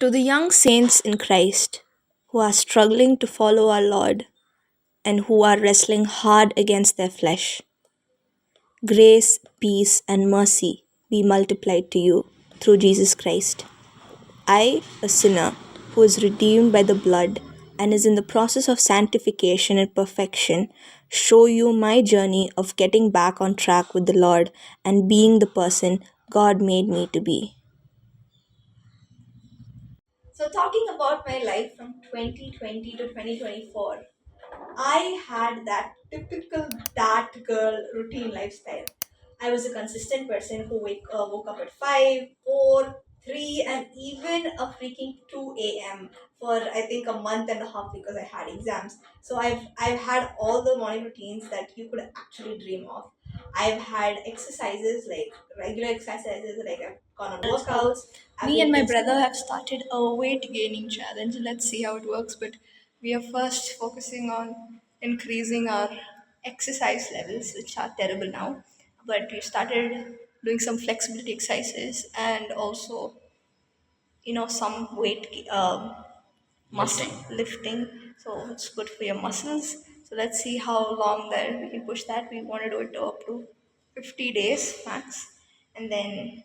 To the young saints in Christ who are struggling to follow our Lord and who are wrestling hard against their flesh, grace, peace, and mercy be multiplied to you through Jesus Christ. I, a sinner who is redeemed by the blood and is in the process of sanctification and perfection, show you my journey of getting back on track with the Lord and being the person God made me to be. So, talking about my life from 2020 to 2024, I had that typical that girl routine lifestyle. I was a consistent person who woke up at 5, 4, 3, and even a freaking 2 a.m. for I think a month and a half because I had exams. So I've had all the morning routines that you could actually dream of. I've had exercises like regular exercises, like I've gone on workouts. Me and my brother have started a weight gaining challenge. Let's see how it works. But we are first focusing on increasing our exercise levels, which are terrible now. But we started doing some flexibility exercises and also, some weight muscle lifting. So it's good for your muscles. So let's see how long that we can push that. We want to do it up to 50 days max, and then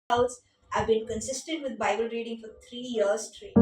house. I've been consistent with Bible reading for 3 years straight.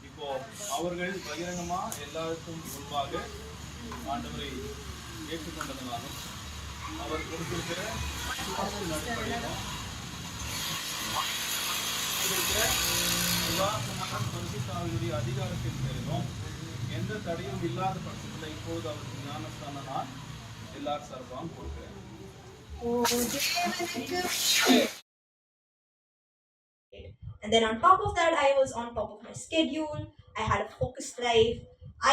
இப்போ அவர்கள் பகிரங்கமா எல்லாருக்கும் முன்பாக ஆண்டவரை ஏற்றுக்கொண்டதுனாலும் அவர் கொடுத்திருக்கிற சுவாசத்தின் அடிப்படையிலும் இருக்கிற விவாசமான பரிசுத்தாவினுடைய அதிகாரத்தின் பேரிலும் எந்த தடையும் இல்லாத பட்சத்தில் இப்போது அவருக்கு ஞானஸ்தான நான் எல்லார் சார்பாகவும் கொடுக்கிறேன். And then on top of that, I was on top of my schedule. I had a focused life.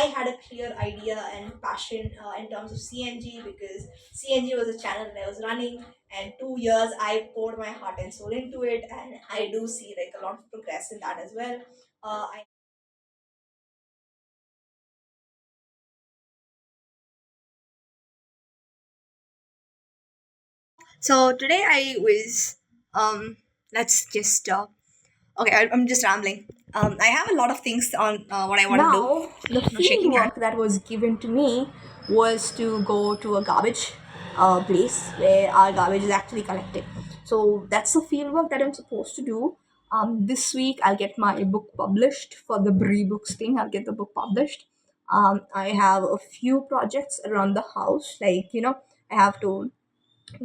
I had a clear idea and passion in terms of CNG because CNG was a channel that I was running, and 2 years I poured my heart and soul into it, and I do see like a lot of progress in that as well. I So today I was let's just okay, I'm just rambling. I have a lot of things on what I want to do. The field work that was given to me was to go to a garbage place where our garbage is actually collected. So that's the field work that I'm supposed to do. This week I'll get my book published for the Bree Books thing. I'll get the book published. I have a few projects around the house, like I have to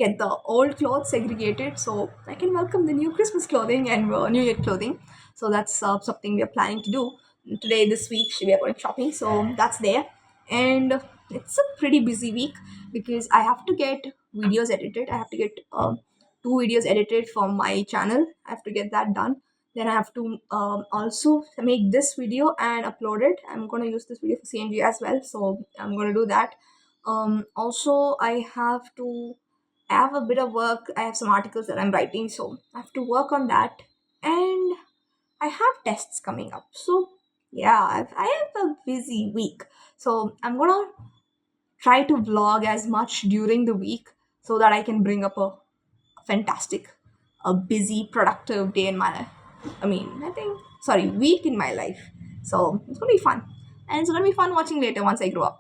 get the old clothes segregated so I can welcome the new Christmas clothing and New Year clothing. So that's something we are planning to do today. This week we are going shopping, so that's there. And it's a pretty busy week because I have to get videos edited. I have to get two videos edited for my channel. I have to get that done. Then I have to also make this video and upload it. I'm going to use this video for CNG as well, so I'm going to do that. Also, I have a bit of work. I have some articles that I'm writing, so I have to work on that. And I have tests coming up. So, yeah, I have a busy week. So, I'm gonna try to vlog as much during the week so that I can bring up a fantastic, a busy, productive day in my life. Week in my life. So, it's gonna be fun. And it's gonna be fun watching later once I grow up.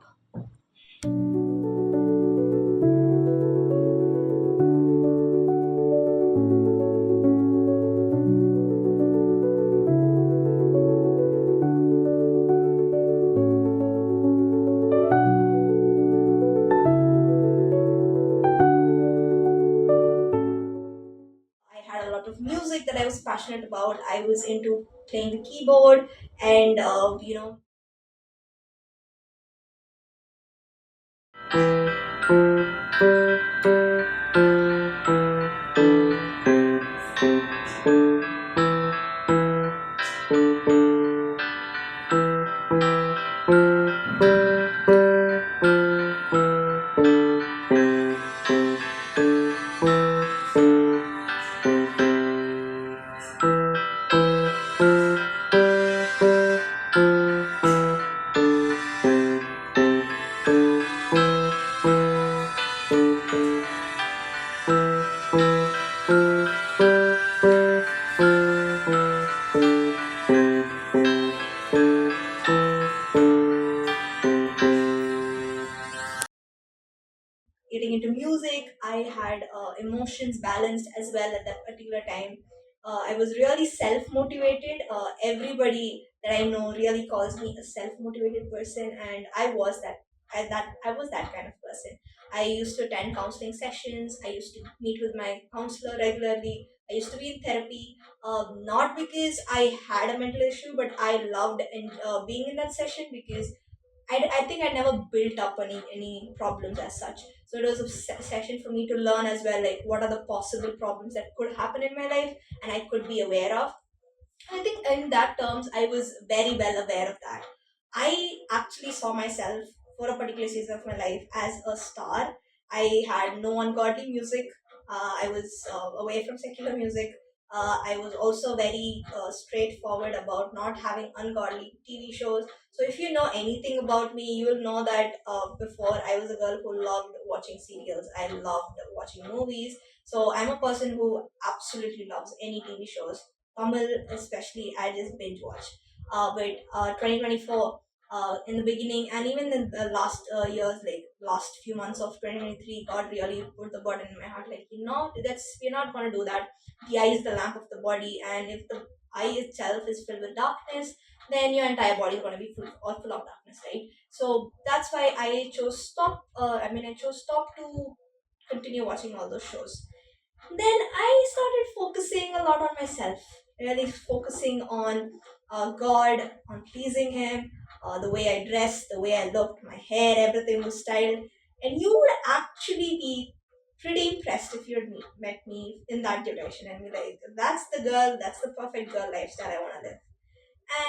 I had a lot of music that I was passionate about. I was into playing the keyboard and emotions balanced as well at that particular time. I was really self motivated. Everybody that I know really calls me a self motivated person, and I was that. I was that kind of person. I used to attend counseling sessions. I used to meet with my counselor regularly. I used to be in therapy, not because I had a mental issue, but I loved being in that session because I think I never built up any problems as such. So it was a session for me to learn as well, like what are the possible problems that could happen in my life and I could be aware of. I think in that terms, I was very well aware of that. I actually saw myself for a particular season of my life as a star. I had no ungodly music. I was away from secular music. I was also very straightforward about not having ungodly TV shows. So if you know anything about me, you will know that before I was a girl who loved watching serials. I loved watching movies. So I'm a person who absolutely loves any TV shows. Tamil, especially, I just binge watch. But 2024, in the beginning, and even in the last years, like last few months of 2023, God really put the burden in my heart. Like, that's we're not going to do that. The eye is the lamp of the body, and if the eye itself is filled with darkness, then your entire body is going to be full of darkness, right? So that's why I chose stop. I chose stop to continue watching all those shows. Then I started focusing a lot on myself, really focusing on God, on pleasing Him, the way I dressed, the way I looked, my hair, everything was styled. And you would actually be pretty impressed if you had met me in that direction and be like, that's the girl, that's the perfect girl lifestyle I want to live.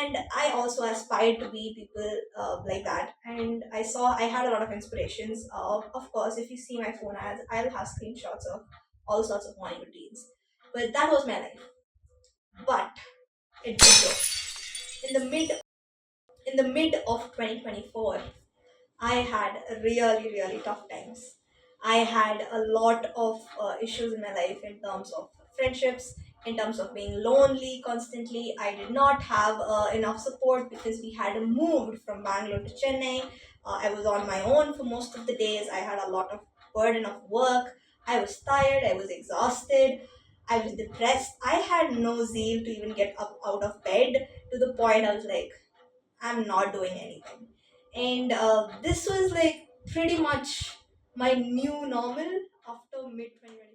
And I also aspired to be people like that. And I had a lot of inspirations. Of course, if you see my phone ads, I'll have screenshots of all sorts of morning routines. But that was my life. But it did go. In the mid in the mid of 2024, I had really, really tough times. I had a lot of issues in my life in terms of friendships, in terms of being lonely constantly. I did not have enough support because we had moved from Bangalore to Chennai. I was on my own for most of the days. I had a lot of burden of work. I was tired. I was exhausted. I was depressed. I had no zeal to even get up out of bed, to the point I was like, I'm not doing anything. And this was like pretty much my new normal after mid 2024.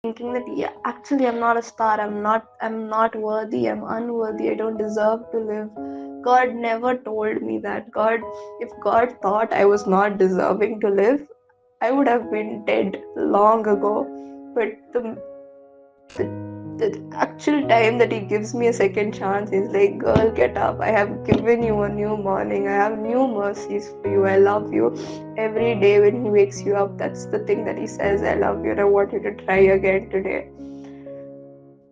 Thinking that, yeah, actually I'm not a star, I'm not worthy, I'm unworthy, I don't deserve to live. God never told me that. If God thought I was not deserving to live, I would have been dead long ago. But the actual time that He gives me a second chance, He's like, girl, get up, I have given you a new morning, I have new mercies for you, I love you. Every day when He wakes you up, that's the thing that He says, I love you and I want you to try again today.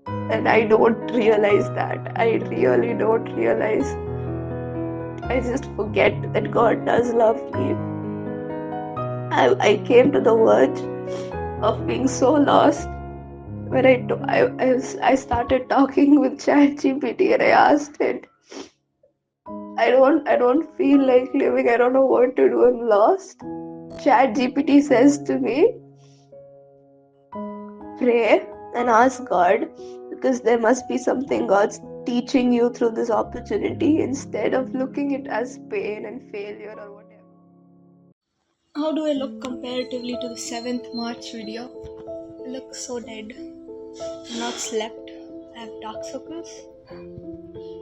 And I don't realize that. I really don't realize. I just forget that God does love me. I came to the verge of being so lost when I started talking with ChatGPT and I asked it, I don't feel like living, I don't know what to do, I'm lost. ChatGPT says to me, pray and ask God, because there must be something God's teaching you through this opportunity instead of looking it as pain and failure or whatever. How do I look comparatively to the 7th March video? I look so dead. I've not slept. I have dark circles.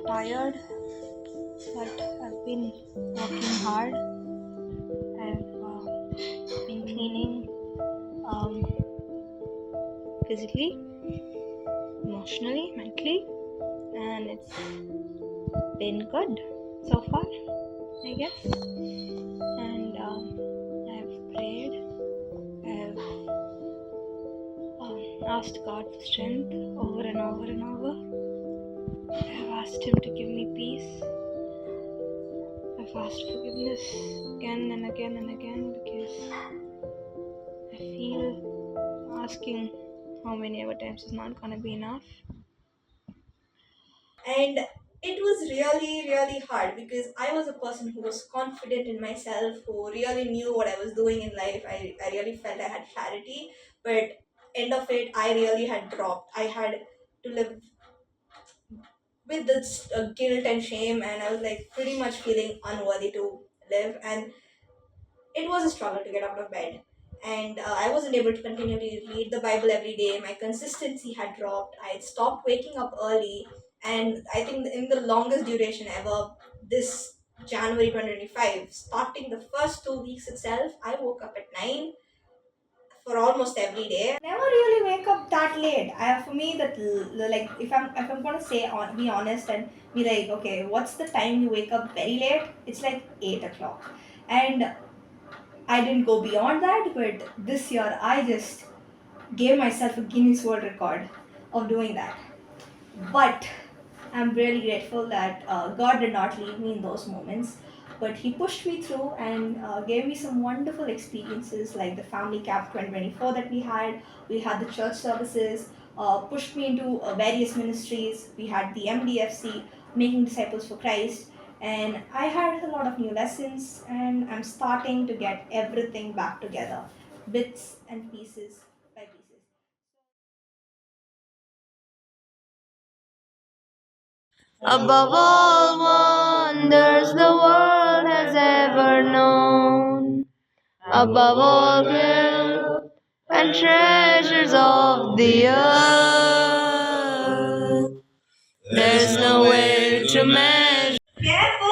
Tired. But I've been working hard. I've been cleaning physically, emotionally, mentally, and it's been good so far, I guess. And I've prayed. I've asked God for strength over and over and over. I've asked Him to give me peace. I've asked forgiveness again and again and again, because I feel asking how many ever times is not gonna be enough. And it was really, really hard because I was a person who was confident in myself, who really knew what I was doing in life. I really felt I had clarity, but end of it, I really had dropped. I had to live with this guilt and shame, and I was like pretty much feeling unworthy to live. And it was a struggle to get out of bed. And I wasn't able to continually read the Bible every day. My consistency had dropped. I had stopped waking up early. And I think in the longest duration ever, this January 2025, starting the first 2 weeks itself, I woke up at 9 for almost every day. Never really wake up that late. For me, like if I'm gonna say be honest and be like, okay, what's the time you wake up very late? It's like 8 o'clock, and I didn't go beyond that, but this year I just gave myself a Guinness World Record of doing that. But I'm really grateful that God did not leave me in those moments, but He pushed me through and gave me some wonderful experiences like the Family Camp 2024 that we had. We had the church services, pushed me into various ministries. We had the MDFC, Making Disciples for Christ. And I had a lot of new lessons, and I'm starting to get everything back together, bits and pieces by pieces. Above all wonders the world has ever known, above all guilt and treasures of the earth, there's no way to measure. Careful!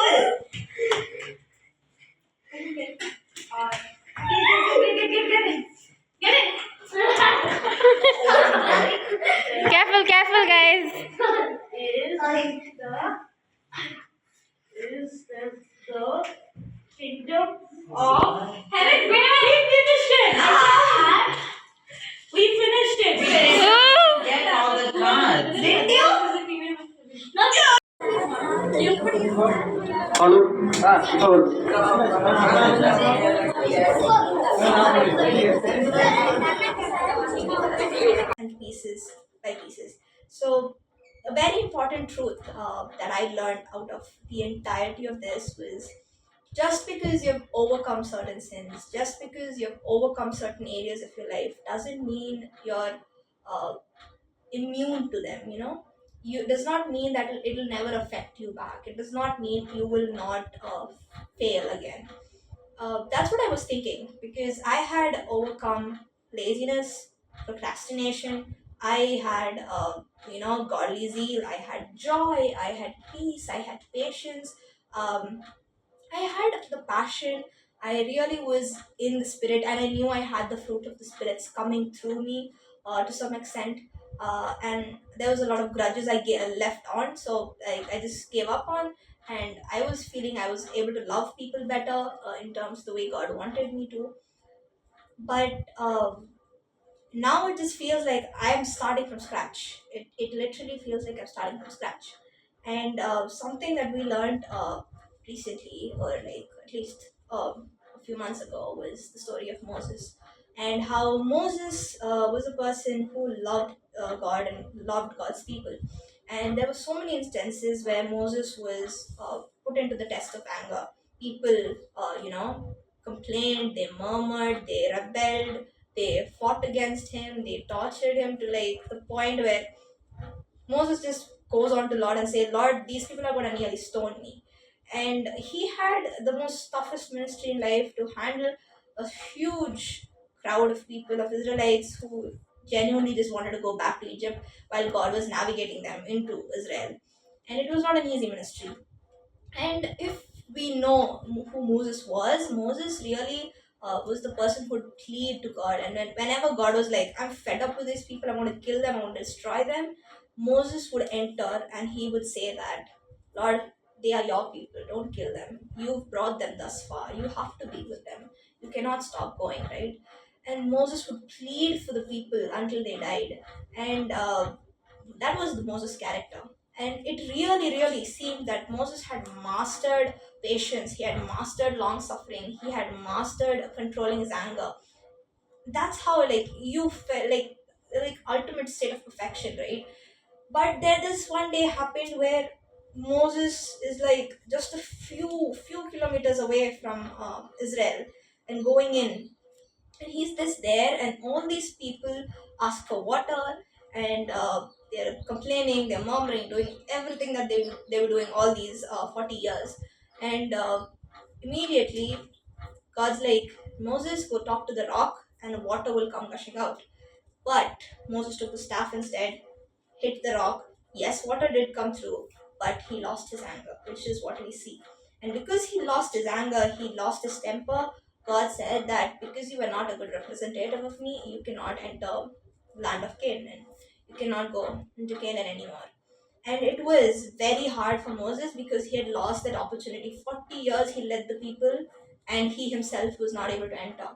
Careful, careful, guys. Is the kingdom of heaven. We finished it. We finished it. Get all the cards. Did you? And pieces by pieces. So, a very important truth that I learned out of the entirety of this was just because you've overcome certain sins, just because you've overcome certain areas of your life, doesn't mean you're uh, immune to them. You does not mean that it'll never affect you back. It does not mean you will not fail again. That's what I was thinking because I had overcome laziness, procrastination. I had, godly zeal. I had joy. I had peace. I had patience. Um, I had the passion. I really was in the spirit, and I knew I had the fruit of the spirits coming through me to some extent. And there was a lot of grudges left on, so I just gave up on. And I was feeling I was able to love people better in terms of the way God wanted me to. But now it just feels like I'm starting from scratch. It literally feels like I'm starting from scratch. And something that we learned recently, or like at least a few months ago, was the story of Moses, and how Moses was a person who loved God and loved God's people. And there were so many instances where Moses was put into the test of anger. People, complained, they murmured, they rebelled, they fought against him, they tortured him to like the point where Moses just goes on to Lord and say, Lord, these people are going to nearly stone me. And he had the most toughest ministry in life to handle a huge crowd of people, of Israelites who genuinely just wanted to go back to Egypt while God was navigating them into Israel. And it was not an easy ministry. And if we know who Moses really was the who would plead to God. And whenever God was like, I'm fed up with these people, I want to kill them, I want to destroy them, Moses would enter and he would say that, Lord, they are your people, don't kill them. You've brought them thus far. You have to be with them. You cannot stop going, right? And Moses would plead for the people until they died. And that was the Moses character. And it really, really seemed that Moses had mastered patience, he had mastered long suffering, he had mastered controlling his anger. That's how like you felt like ultimate state of perfection, right? But there this one day happened where Moses is like just a few kilometers away from Israel and going in, and he's just there, and all these people ask for water, and they're complaining, they're murmuring, doing everything that they were doing all these 40 years, and immediately God's like, Moses, go talk to the rock, and water will come gushing out. But Moses took the staff instead, hit the rock. Yes, water did come through, but he lost his anger, which is what we see. And because he lost his anger, he lost his temper. God said that because you are not a good representative of me, you cannot enter land of Canaan. You cannot go into Canaan anymore. And it was very hard for Moses because he had lost that opportunity. 40 years he led the people, and he himself was not able to enter.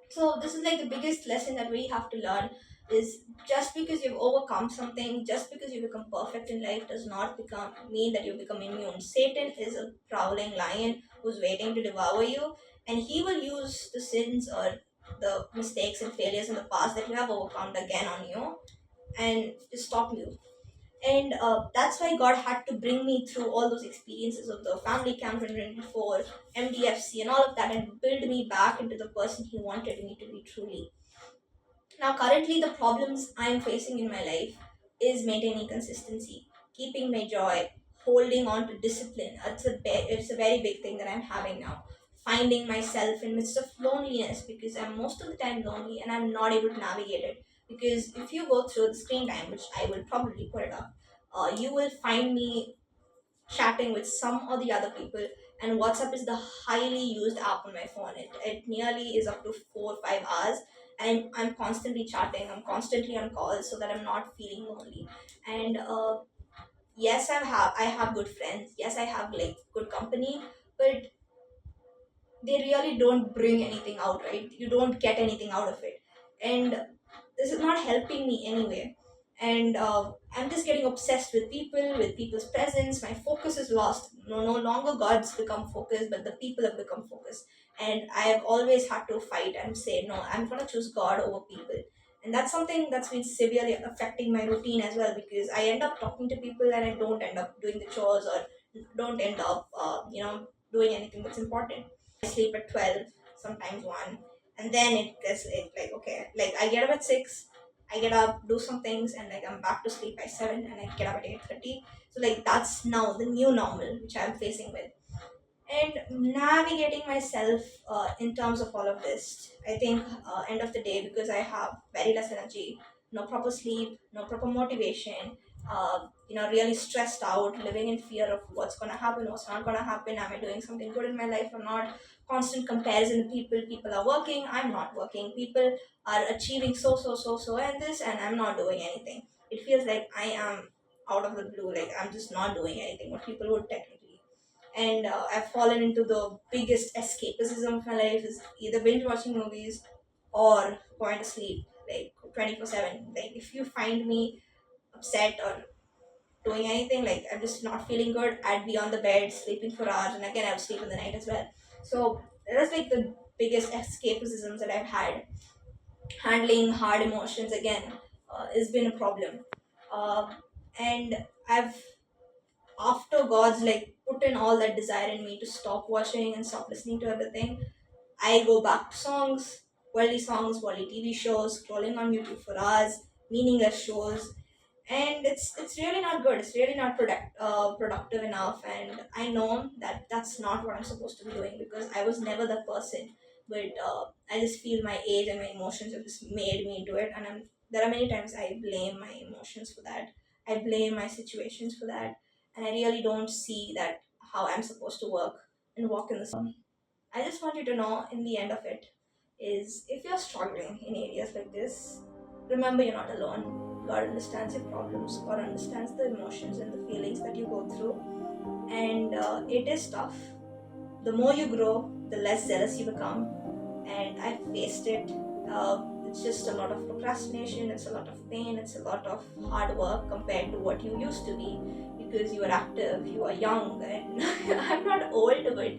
So this is like the biggest lesson that we have to learn is just because you've overcome something, just because you become perfect in life does not become mean that you become immune. Satan is a prowling lion who's waiting to devour you, and he will use the sins or the mistakes and failures in the past that you have overcome again on you and to stop you. And that's why God had to bring me through all those experiences of the family camp in 24, MDFC, and all of that, and build me back into the person He wanted me to be truly. Now, currently, the problems I'm facing in my life is maintaining consistency, keeping my joy, holding on to discipline. It's a very big thing that I'm having now. Finding myself in midst of loneliness because I'm most of the time lonely and I'm not able to navigate it. Because if you go through the screen time, which I will probably put it up, you will find me chatting with some or the other people, and WhatsApp is the highly used app on my phone. It nearly is up to 4 or 5 hours, and I'm constantly chatting, I'm constantly on calls so that I'm not feeling lonely. And yes, I have good friends, yes, I have like good company, but they really don't bring anything out, right? You don't get anything out of it, and this is not helping me anyway. And I'm just getting obsessed with people's presence. My focus is lost. No longer God's become focused, but the people have become focused. And I have always had to fight and say no, I'm going to choose God over people. And that's something that's been severely affecting my routine as well, because I end up talking to people and I don't end up doing the chores, or don't end up doing anything that's important. I sleep at 12, sometimes 1, and then it gets like okay, like I get up at 6, I get up, do some things, and like I'm back to sleep by 7, and I get up at 8:30. So like that's now the new normal which I'm facing with, and navigating myself in terms of all of this. I think end of the day, because I have very less energy, no proper sleep, no proper motivation, really stressed out, living in fear of what's gonna happen, what's not gonna happen, am I doing something good in my life or not? Constant comparison to people are working, I'm not working, people are achieving so and this, and I'm not doing anything. It feels like I am out of the blue, like I'm just not doing anything what people would technically. And I've fallen into the biggest escapism of my life is either binge watching movies or going to sleep like 24/7. Like if you find me upset or doing anything, like I'm just not feeling good, I'd be on the bed sleeping for hours, and again I would sleep in the night as well. So that's like the biggest escapisms that I've had. Handling hard emotions again has been a problem, uh, and I've, after God's like put in all that desire in me to stop watching and stop listening to everything, I go back to songs, worldly TV shows, scrolling on YouTube for hours, meaningless shows, and it's really not good. It's really not productive enough, and I know that that's not what I'm supposed to be doing because I was never that person. But I just feel my age and my emotions have just made me into it, and there are many times I blame my emotions for that. I blame my situations for that, and I really don't see that how I'm supposed to work and walk in the sun. I just want you to know in the end of it is if you're struggling in areas like this, remember you're not alone. God understands your problems, God understands the emotions and the feelings that you go through. And it is tough. The more you grow, the less zealous you become. And I've faced it. It's just a lot of procrastination, it's a lot of pain, it's a lot of hard work compared to what you used to be because you are active, you are young, and I'm not old, but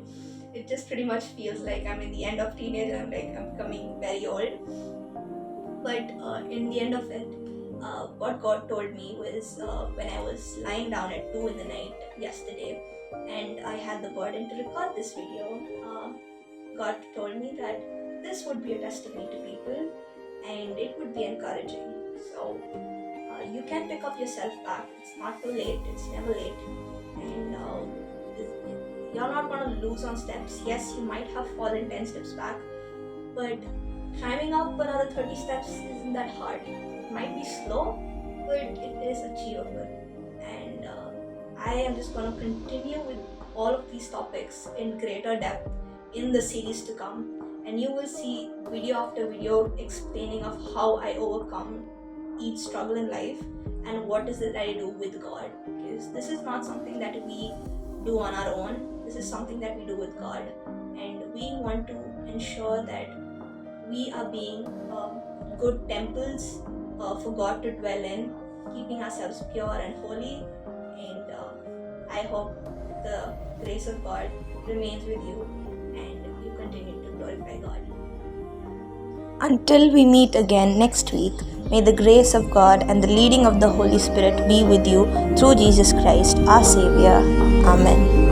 it just pretty much feels like I'm in the end of teenage. I'm becoming very old. But in the end of it, what God told me was when I was lying down at 2 in the night yesterday and I had the burden to record this video. God told me that this would be a testimony to people and it would be encouraging. So you can pick up yourself back. It's not too late, it's never late. And you're not going to lose on steps. Yes, you might have fallen 10 steps back, but climbing up another 30 steps isn't that hard. It might be slow, but it is achievable. And I am just going to continue with all of these topics in greater depth in the series to come. And you will see video after video explaining of how I overcome each struggle in life and what is it that I do with God. Because this is not something that we do on our own. This is something that we do with God. And we want to ensure that we are being good temples for God to dwell in, keeping ourselves pure and holy. And I hope the grace of God remains with you and you continue to glorify God. Until we meet again next week, may the grace of God and the leading of the Holy Spirit be with you through Jesus Christ, our Savior. Amen.